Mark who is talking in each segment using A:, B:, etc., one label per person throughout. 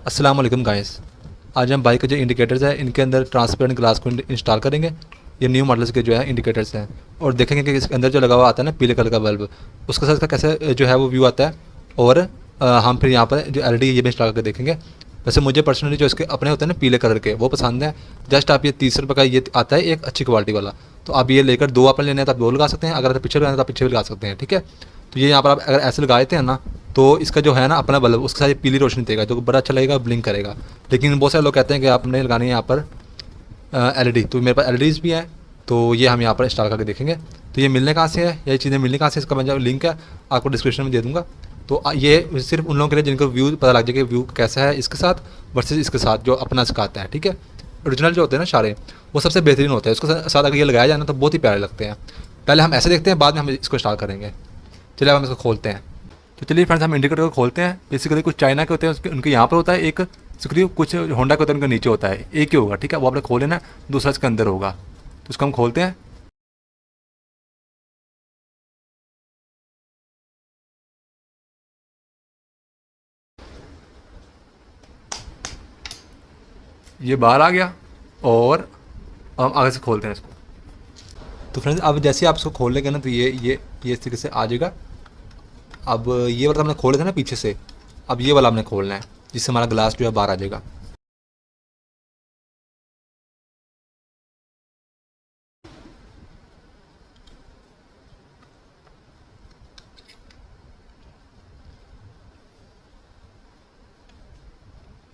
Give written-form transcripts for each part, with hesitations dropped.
A: अस्सलाम वालेकुम गाइस। आज हम बाइक के जो इंडिकेटर्स हैं इनके अंदर ट्रांसपेरेंट ग्लास को इंस्टॉल करेंगे। ये न्यू मॉडल्स के जो है इंडिकेटर्स हैं और देखेंगे कि इसके अंदर जो लगा हुआ आता है ना पीले कलर का बल्ब, उसके साथ इसका कैसे जो है वो व्यू आता है। और हम फिर यहाँ पर जो एलईडी ये भी इंस्टॉल करके देखेंगे। वैसे मुझे पर्सनली जो इसके अपने होते हैं ना पीले कलर के वो पसंद है। जस्ट आप ये 30 रुपये का ये आता है एक अच्छी क्वालिटी वाला। तो आप ये लेकर दो आप लेने हैं तो आप दो लगा सकते हैं, अगर आप पीछे लगाना है तो आप पीछे भी लगा सकते हैं, ठीक है। तो ये यहाँ पर आप अगर ऐसे लगा देते हैं ना तो इसका जो है ना अपना बल्ब उसके साथ ये पीली रोशनी देगा जो बड़ा अच्छा लगेगा, ब्लिंक करेगा। लेकिन बहुत सारे लोग कहते हैं कि आपने लगानी है यहाँ पर एलईडी, तो मेरे पास एलईडीज़ भी हैं। तो ये हम यहाँ पर इंस्टॉल करके देखेंगे। तो ये मिलने कहाँ से है, ये चीज़ें मिलने कहाँ से, इसका मैं जो लिंक है आपको डिस्क्रिप्शन में दे दूँगा। तो ये सिर्फ उन लोगों के लिए जिनको व्यू पता लग जाए कि व्यू कैसा है इसके साथ वर्सेस इसके साथ जो अपना सिखाता है, ठीक है। ओरिजिनल जो होते हैं ना सारे वो सबसे बेहतरीन होते हैं, उसके साथ अगर ये लगाया जाए ना तो बहुत ही प्यारे लगते हैं। पहले हम ऐसे देखते हैं, बाद में हम इसको इंस्टॉल करेंगे। चलिए अब हम इसको खोलते हैं। तो चलिए फ्रेंड्स हम इंडिकेटर को खोलते हैं। बेसिकली कुछ चाइना के होते हैं, उसके उनके यहाँ पर होता है एक स्क्रू, कुछ होंडा के होता है उनके नीचे होता है, एक ही होगा, ठीक है। वो आपने खोल लेना है, दूसरा इसके अंदर होगा। तो इसको हम खोलते हैं। ये बाहर आ गया और हम आगे से खोलते हैं इसको। तो फ्रेंड्स अब जैसे आप इसको खोल लेंगे ना तो ये इस तरीके से आ जाएगा। अब ये वाला हमने खोले थे ना पीछे से, अब ये वाला हमने खोलना है जिससे हमारा ग्लास जो है बाहर आ जाएगा।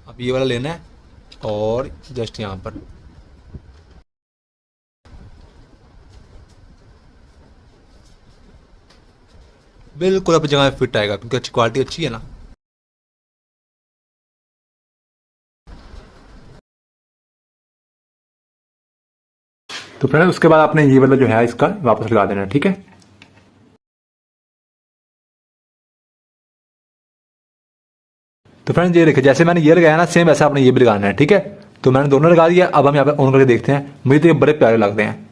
A: अब ये वाला लेना है और जस्ट यहाँ पर बिल्कुल अपनी जगह में फिट आएगा क्योंकि अच्छी क्वालिटी अच्छी है ना। तो फ्रेंड्स उसके बाद आपने ये वाला जो है इसका वापस लगा देना है, ठीक है। तो फ्रेंड्स ये देखिए जैसे मैंने ये लगाया ना सेम वैसे आपने ये भी लगाना है, ठीक है। तो मैंने दोनों लगा दिया। अब हम यहाँ पे ऑन करके देखते हैं। मुझे तो ये बड़े प्यारे लगते हैं।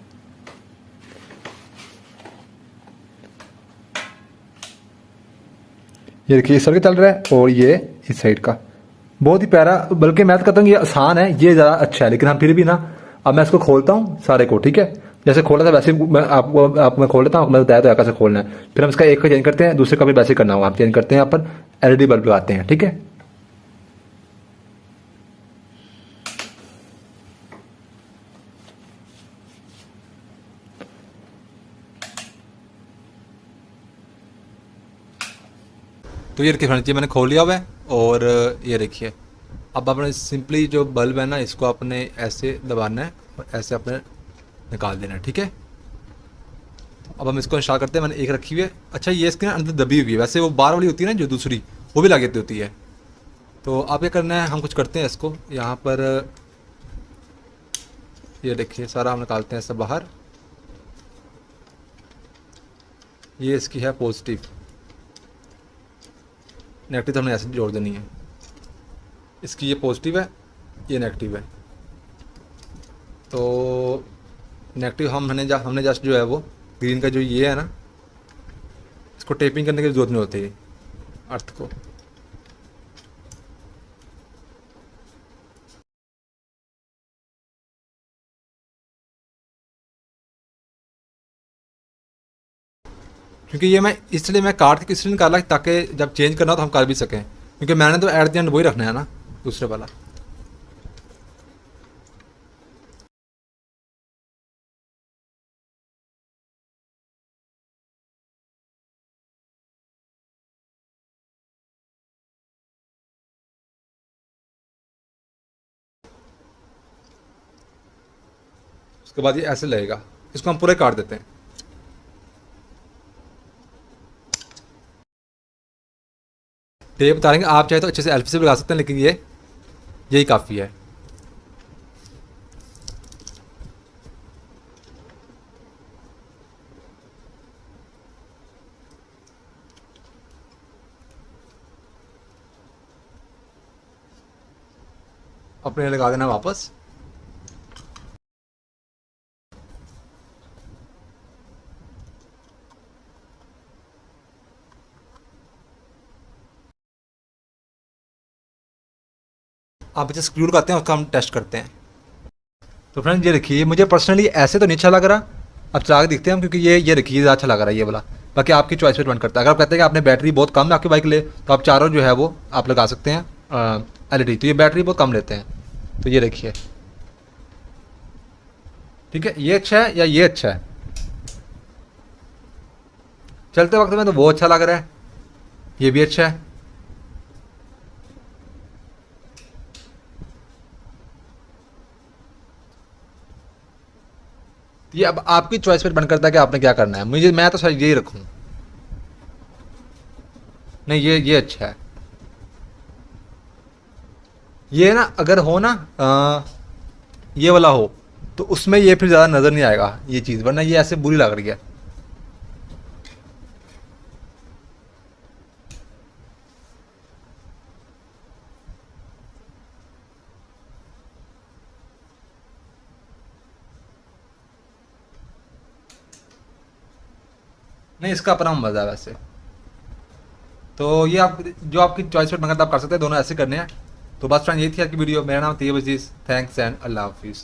A: ये देखिए इस तरह चल रहा है और ये इस साइड का बहुत ही प्यारा, बल्कि मैं तो कहता हूँ ये आसान है, ये ज़्यादा अच्छा है। लेकिन हम फिर भी ना अब मैं इसको खोलता हूँ सारे को, ठीक है। जैसे खोला था वैसे मैं आपको मैं खोल लेता हूँ, मैं बताया तो कैसे खोलना है। फिर हम इसका एक का चेंज करते हैं, दूसरे का भी वैसे करना होगा, हम चेंज करते हैं। यहाँ पर एलईडी बल्ब लगाते हैं, ठीक है। तो ये देखिए फ्रेंड्स ये मैंने खोल लिया हुआ है और ये देखिए अब आपने सिंपली जो बल्ब है ना इसको आपने ऐसे दबाना है और ऐसे आपने निकाल देना है, ठीक है। अब हम इसको इंस्टॉल करते हैं। मैंने एक रखी हुई है। अच्छा ये इसके अंदर दबी हुई है, वैसे वो बार वाली होती है ना जो दूसरी वो भी लगी होती है। तो आप क्या करना है, हम कुछ करते हैं इसको यहाँ पर, ये देखिए सारा हम निकालते हैं सब बाहर। ये इसकी है पॉजिटिव, नेगेटिव तो हमने ऐसे जोड़ देनी है। इसकी ये पॉजिटिव है, ये नेगेटिव है। तो नेगेटिव हमने जस्ट जो है वो ग्रीन का जो ये है ना इसको टेपिंग करने की जरूरत नहीं होती अर्थ को। क्योंकि ये मैं इसलिए मैं काट के इसलिए निकाला ताकि जब चेंज करना हो तो हम कर भी सकें, क्योंकि मैंने तो एट द एंड वही रखना है ना दूसरे वाला। उसके बाद ये ऐसे लगेगा, इसको हम पूरे काट देते हैं। टेप उतारेंगे, आप चाहे तो अच्छे से एल्फ से भी लगा सकते हैं, लेकिन ये यही काफ़ी है। अपने लगा देना वापस। आप इसे स्क्रू लगाते हैं, उसका हम टेस्ट करते हैं। तो फ्रेंड ये देखिए, मुझे पर्सनली ऐसे तो नहीं अच्छा लग रहा, अब चला के देखते हैं हम, क्योंकि ये देखिए ज़्यादा अच्छा लग रहा है ये वाला। बाकी आपकी चॉइस पे डिपेंड करता है। अगर आप कहते हैं कि आपने बैटरी बहुत कम है आपकी बाइक ले, तो आप चारों जो है वो आप लगा सकते हैं LED। तो ये बैटरी बहुत कम लेते हैं, तो ये देखिए ठीक है, ये अच्छा है या ये अच्छा है। चलते वक्त में तो वो अच्छा लग रहा है, ये भी अच्छा है। ये अब आपकी चॉइस पर डिपेंड करता है कि आपने क्या करना है। मैं तो शायद यही रखूँ। नहीं, ये अच्छा है। ये ना अगर हो ना ये वाला हो, तो उसमें ये फिर ज़्यादा नज़र नहीं आएगा ये चीज़, वरना ये ऐसे बुरी लग रही है। नहीं, इसका अपना मज़ा है वैसे। तो ये आप जो आपकी चॉइस पर मंगत आप कर सकते हैं, दोनों ऐसे करने हैं। तो बस फ्रेंड, ये थी आज की वीडियो। मेरा नाम तैयब अजीज़, थैंक्स एंड अल्लाह हाफिज़।